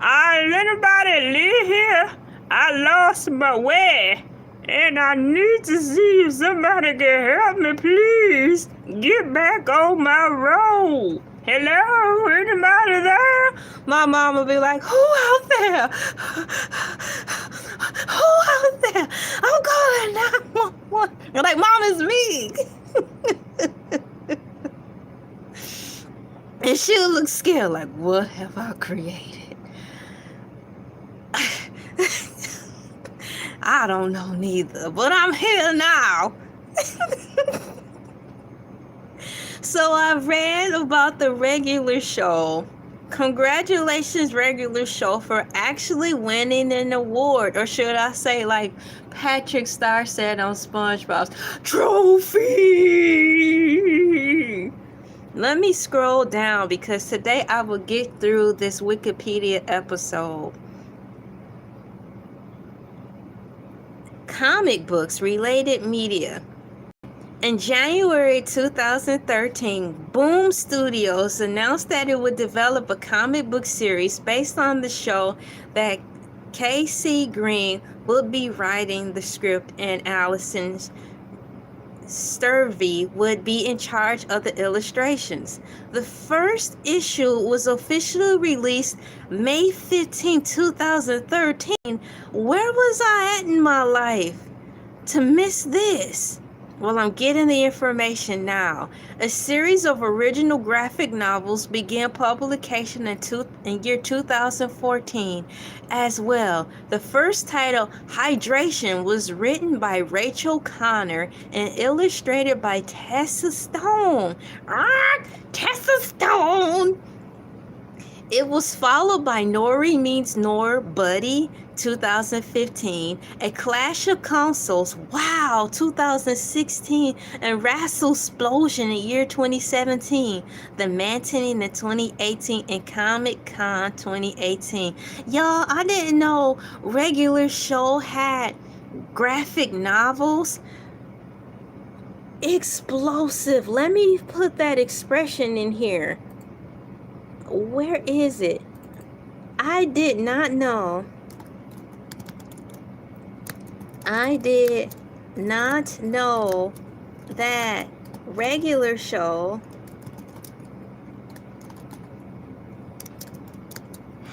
Does anybody live here? I lost my way, and I need to see if somebody can help me, please. Get back on my road. Hello? Anybody there? My mom will be like, who out there? Who out there? I'm calling 911. You're like, Mom, it's me. And she'll look scared like, what have I created? I don't know neither, but I'm here now. So I read about the regular show. Congratulations, regular show, for actually winning an award. Or should I say, like Patrick Star said on SpongeBob's trophy. Let me scroll down, because today I will get through this Wikipedia episode. Comic books related media. In January 2013, Boom Studios announced that it would develop a comic book series based on the show, that K.C. Green would be writing the script and Allison Sturvey would be in charge of the illustrations. The first issue was officially released May 15, 2013. Where was I at in my life to miss this? Well, I'm getting the information now. A series of original graphic novels began publication in year 2014 as well. The first title, Hydration, was written by Rachel Connor and illustrated by Tessa Stone. Tessa Stone! It was followed by Nori Means Nor Buddy, 2015, A Clash of Consoles, wow, 2016, and Wrestle Explosion in year 2017, The Mansion in 2018, and Comic Con 2018. Y'all, I didn't know regular show had graphic novels. Explosive. Let me put that expression in here. Where is it? I did not know. I did not know that regular show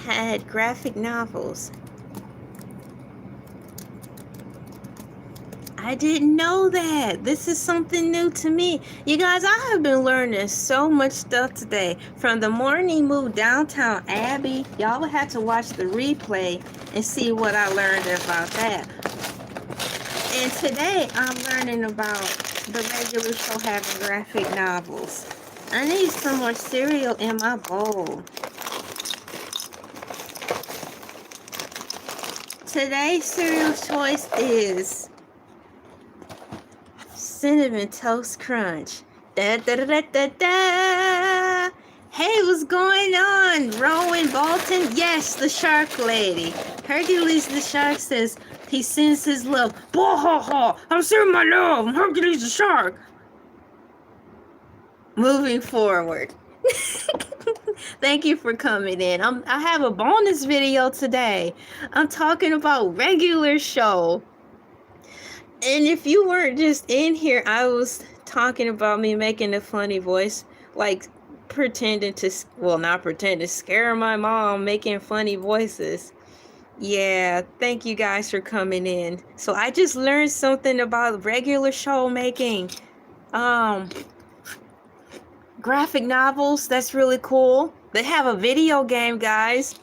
had graphic novels. I didn't know that. This is something new to me. You guys, I have been learning so much stuff today. From the morning move Downtown Abbey, y'all will have to watch the replay and see what I learned about that. And today I'm learning about the regular show having graphic novels. I need some more cereal in my bowl. Today's cereal choice is Cinnamon Toast Crunch. Da da da da da da. Hey, what's going on? Rowan Bolton? Yes, the shark lady. Hercules the shark says he sends his love. Bwahaha! I'm sending my love. I'm Hercules the shark. Moving forward. Thank you for coming in. I have a bonus video today. I'm talking about regular show. And if you weren't just in here, I was talking about me making a funny voice, like pretending to, well, not pretend to scare my mom, making funny voices. Yeah, thank you guys for coming in. So I just learned something about regular show making. Graphic novels, that's really cool. They have a video game, guys.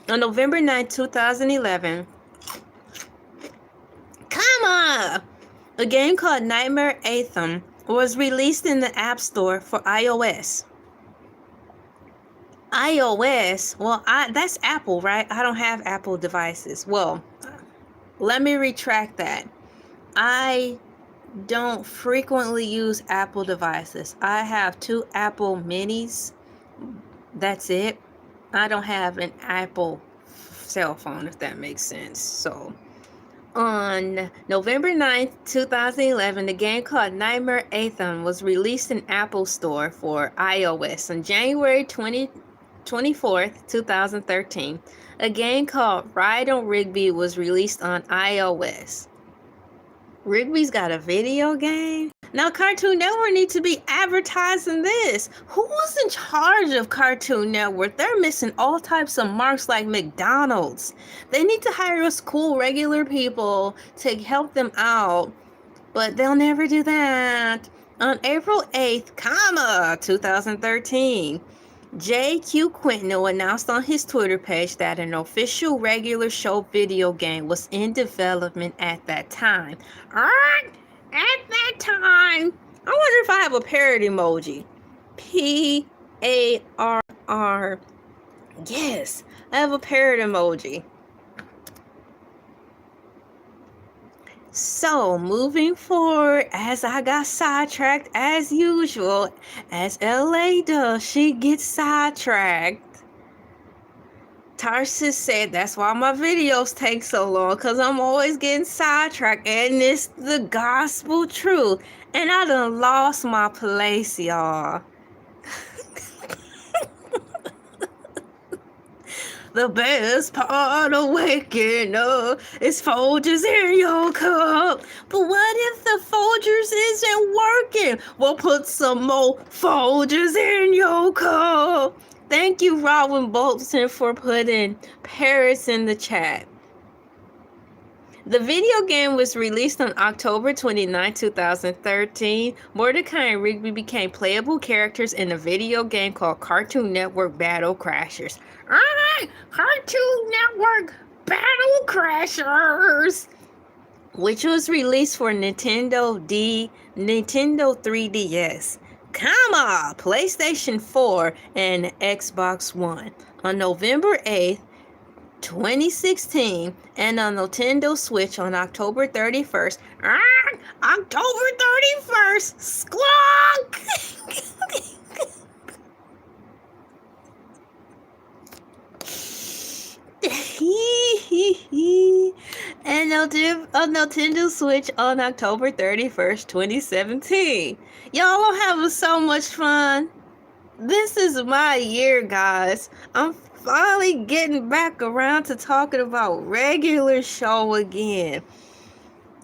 On November 9th, 2011. Come on! A game called Nightmare Anthem was released in the App Store for iOS. iOS? Well, that's Apple, right? I don't have Apple devices. Well, let me retract that. I don't frequently use Apple devices. I have 2 Apple minis. That's it. I don't have an Apple cell phone, if that makes sense. So on November 9th, 2011, the game called Nightmare Anthem was released in Apple Store for iOS. On January 24th, 2013, a game called Ride on Rigby was released on iOS. Rigby's got a video game? Now Cartoon Network needs to be advertising this. Who was in charge of Cartoon Network? They're missing all types of marks like McDonald's. They need to hire us cool regular people to help them out, but they'll never do that. On April 8th, 2013, J.Q. Quintino announced on his Twitter page that an official regular show video game was in development at that time. At that time. I wonder if I have a parrot emoji. P-A-R-R. Yes, I have a parrot emoji. So, moving forward, as I got sidetracked as usual, as LA does, she gets sidetracked. Tarsus said that's why my videos take so long, because I'm always getting sidetracked, and it's the gospel truth. And I done lost my place, y'all. The best part of waking up is Folgers in your cup. But what if the Folgers isn't working? Well, put some more Folgers in your cup. Thank you, Robin Bolton, for putting Paris in the chat. The video game was released on October 29, 2013. Mordecai and Rigby became playable characters in a video game called Cartoon Network Battle Crashers. Alright, Cartoon Network Battle Crashers! Which was released for Nintendo 3DS. Come on! PlayStation 4 and Xbox One. On November 8th, 2016, and on Nintendo Switch on October 31st. October 31st! Squawk! And on Nintendo Switch on October 31st, 2017. Y'all are having so much fun. This is my year, guys. I'm finally getting back around to talking about regular show again.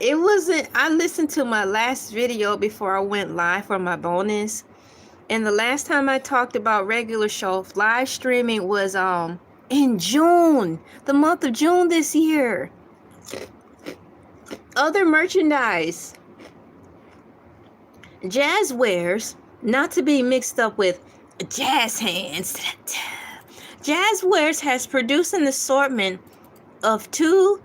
I listened to my last video before I went live for my bonus. And the last time I talked about regular show live streaming was in June, the month of June this year. Other merchandise. Jazz Wares, not to be mixed up with Jazz Hands. Jazz Wares has produced an assortment of 2,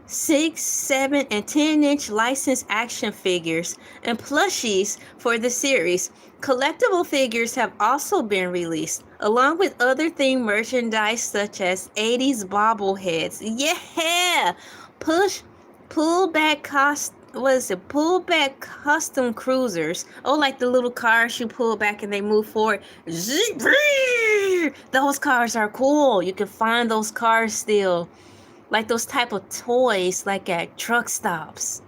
6, 7, and 10-inch licensed action figures and plushies for the series. Collectible figures have also been released, along with other themed merchandise such as 80s bobbleheads. Yeah! Pullback custom cruisers. Oh, like the little cars you pull back and they move forward. Those cars are cool. You can find those cars still. Like those type of toys like at truck stops.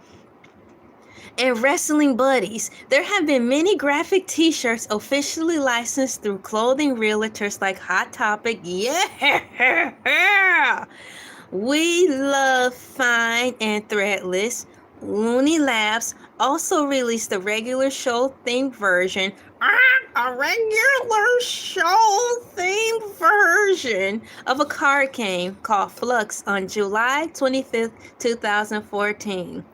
And wrestling buddies. There have been many graphic t-shirts officially licensed through clothing realtors like Hot Topic. Yeah! We Love Fine and Threadless. Looney Labs also released the regular show themed version. A regular show themed version of a card game called Flux on July 25th, 2014.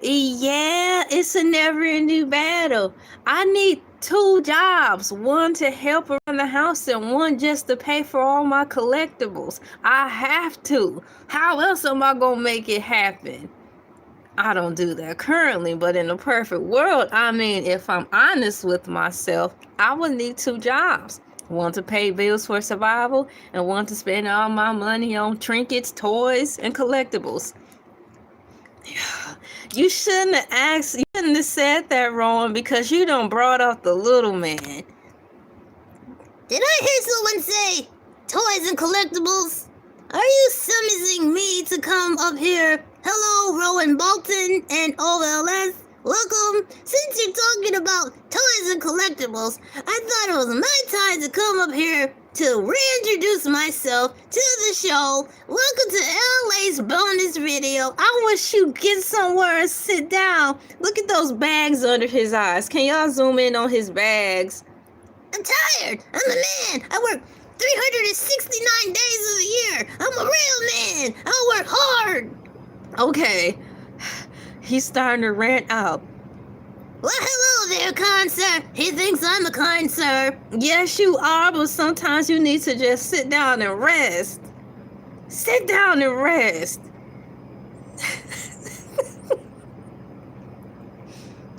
Yeah, it's a never-ending battle. I need 2 jobs, one to help around the house and one just to pay for all my collectibles. I have to. How else am I gonna make it happen? I don't do that currently, but in a perfect world, if I'm honest with myself, I would need 2 jobs. One to pay bills for survival and one to spend all my money on trinkets, toys, and collectibles. You shouldn't have said that wrong because you done brought up the little man. Did I hear someone say toys and collectibles? Are you summoning me to come up here? Hello, Rowan Bolton and OLS. Welcome. Since you're talking about toys and collectibles, I thought it was my time to come up here to reintroduce myself to the show. Welcome to LA's bonus video. I wish you'd get somewhere and sit down. Look at those bags under his eyes. Can y'all zoom in on his bags? I'm tired. I'm a man. I work 369 days of the year. I'm a real man. I work hard. Okay. He's starting to rant out. Well, hello there, kind sir. He thinks I'm a kind sir. Yes, you are, but sometimes you need to just sit down and rest. Sit down and rest.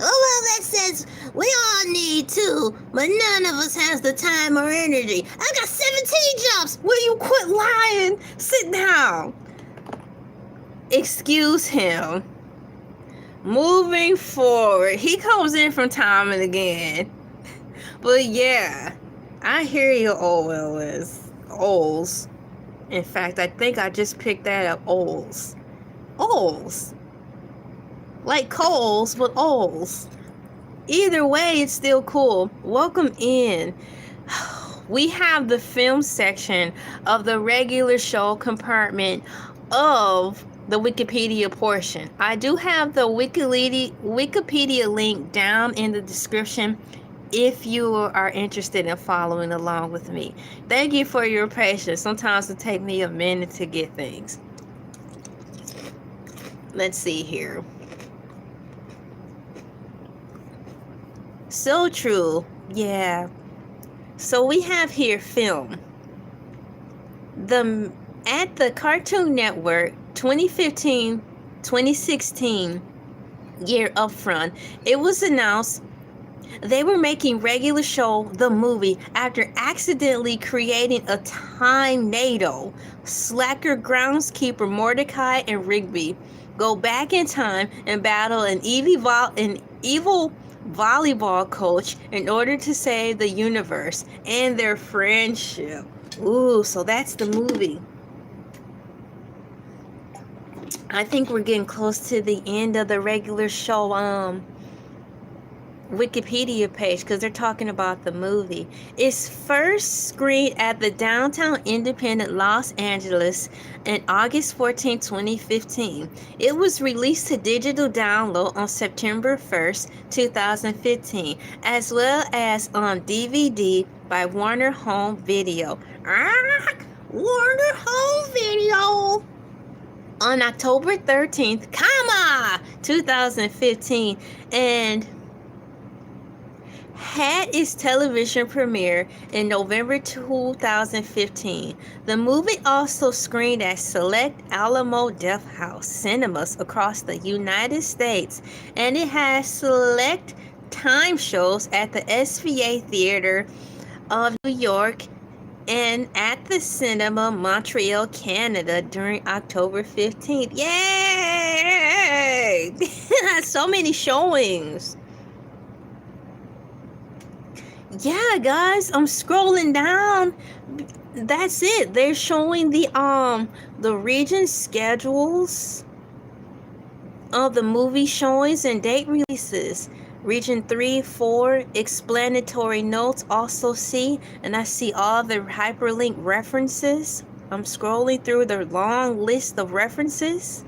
Oh, well, that says we all need to, but none of us has the time or energy. I got 17 jobs. Will you quit lying? Sit down. Excuse him. Moving forward, he comes in from time and again. But yeah, I hear you, Ols. In fact, I think I just picked that up, Ols. Ols. Like Coles, but Ols. Either way, it's still cool. Welcome in. We have the film section of the regular show compartment of the Wikipedia portion. I do have the Wikipedia link down in the description if you are interested in following along with me. Thank you for your patience. Sometimes it takes me a minute to get things. Let's see here. So true. Yeah. So we have here film. At the Cartoon Network 2015-2016 year upfront, it was announced They were making regular show the movie after accidentally creating a tornado. Slacker groundskeeper Mordecai and Rigby go back in time and battle an evil volleyball coach in order to save the universe and their friendship. Ooh, so that's the movie. I think we're getting close to the end of the regular show Wikipedia page because they're talking about the movie. It's first screened at the Downtown Independent Los Angeles on August 14, 2015. It was released to digital download on September 1st, 2015, as well as on DVD by Warner Home Video. Warner Home Video! On October 13th, 2015, and had its television premiere in November 2015. The movie also screened at select Alamo Drafthouse cinemas across the United States, and it has select time shows at the SVA Theater of New York and at the Cinema Montreal, Canada during October 15th. Yay! So many showings. Yeah, guys, I'm scrolling down. That's it. They're showing the region schedules of the movie showings and date releases. Region 3, 4, explanatory notes also see, and I see all the hyperlink references. I'm scrolling through the long list of references.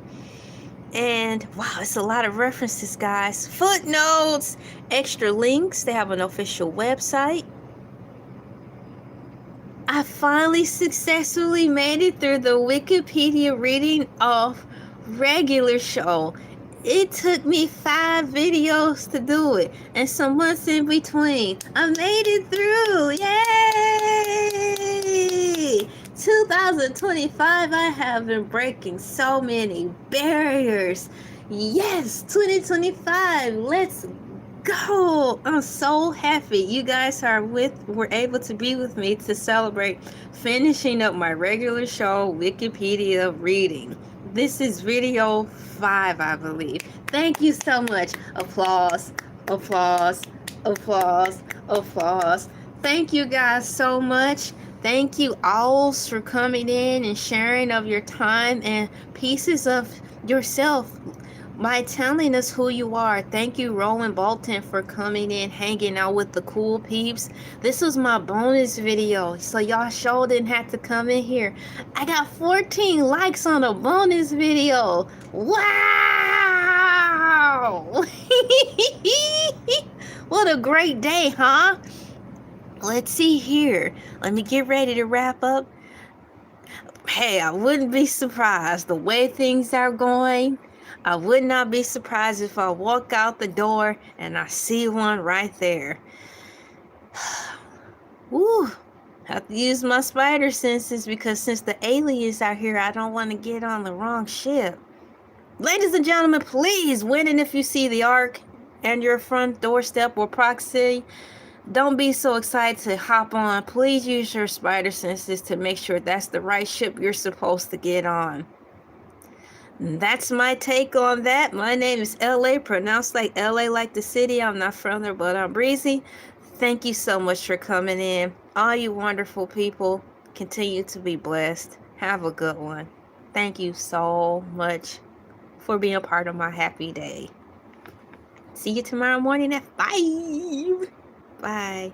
And wow, it's a lot of references, guys. Footnotes, extra links. They have an official website. I finally successfully made it through the Wikipedia reading of regular show. It took me 5 videos to do it and some months in between. I made it through. Yay! 2025, I have been breaking so many barriers. Yes, 2025, let's go. I'm so happy you guys were able to be with me to celebrate finishing up my regular show Wikipedia reading. This is video 5, I believe. Thank you so much. Applause, applause, applause, applause. Thank you guys so much. Thank you all for coming in and sharing of your time and pieces of yourself by telling us who you are. Thank you, Rowan Bolton, for coming in, hanging out with the cool peeps. This was my bonus video, so y'all sure didn't have to come in here. I got 14 likes on a bonus video. Wow! What a great day, huh? Let's see here. Let me get ready to wrap up. Hey, I wouldn't be surprised the way things are going. I would not be surprised if I walk out the door and I see one right there. Woo! Have to use my spider senses because since the aliens are here, I don't want to get on the wrong ship. Ladies and gentlemen, please win, and if you see the Ark and your front doorstep or proxy, don't be so excited to hop on. Please use your spider senses to make sure that's the right ship you're supposed to get on. That's my take on that. My name is LA, pronounced like LA like the city. I'm not from there, but I'm breezy. Thank you so much for coming in. All you wonderful people, continue to be blessed. Have a good one. Thank you so much for being a part of my happy day. See you tomorrow morning at 5. Bye.